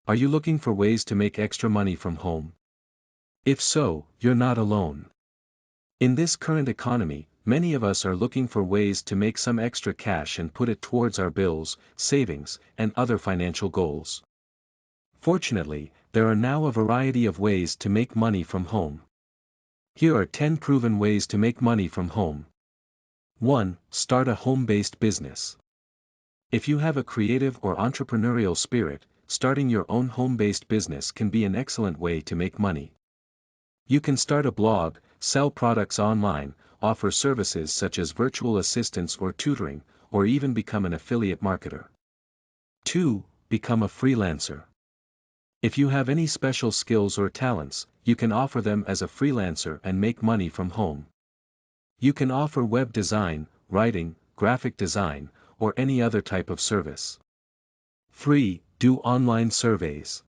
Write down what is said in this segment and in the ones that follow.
Are you looking for ways to make extra money from home? If so, you're not alone. In this current economy, many of us are looking for ways to make some extra cash and put it towards our bills, savings, and other financial goals. Fortunately, there are now a variety of ways to make money from home. Here are 10 proven ways to make money from home. 1. Start a home-based business. If you have a creative or entrepreneurial spirit, starting your own home-based business can be an excellent way to make money. You can start a blog, sell products online, offer services such as virtual assistants or tutoring, or even become an affiliate marketer. 2. Become a freelancer. If you have any special skills or talents, you can offer them as a freelancer and make money from home. You can offer web design, writing, graphic design, or any other type of service. 3. Do online surveys.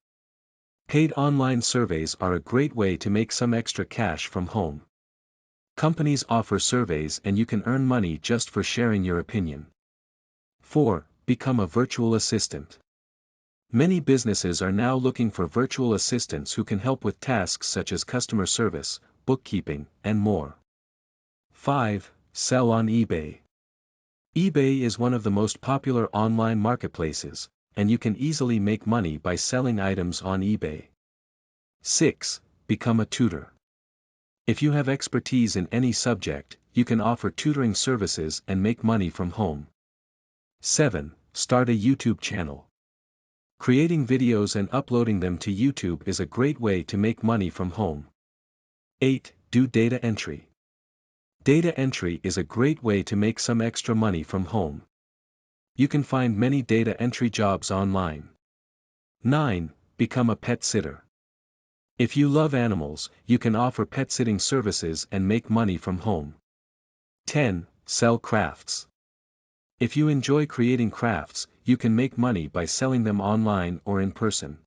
Paid online surveys are a great way to make some extra cash from home. Companies offer surveys and you can earn money just for sharing your opinion. 4. Become a virtual assistant. Many businesses are now looking for virtual assistants who can help with tasks such as customer service, bookkeeping, and more. 5. Sell on eBay. eBay is one of the most popular online marketplaces, and you can easily make money by selling items on eBay. 6. Become a tutor. If you have expertise in any subject, you can offer tutoring services and make money from home. 7. Start a YouTube channel. Creating videos and uploading them to YouTube is a great way to make money from home. 8. Do data entry. Data entry is a great way to make some extra money from home. You can find many data entry jobs online. 9. Become a pet sitter. If you love animals, you can offer pet sitting services and make money from home. 10. Sell crafts. If you enjoy creating crafts, you can make money by selling them online or in person.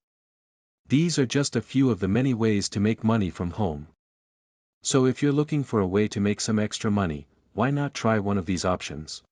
These are just a few of the many ways to make money from home. So if you're looking for a way to make some extra money, why not try one of these options?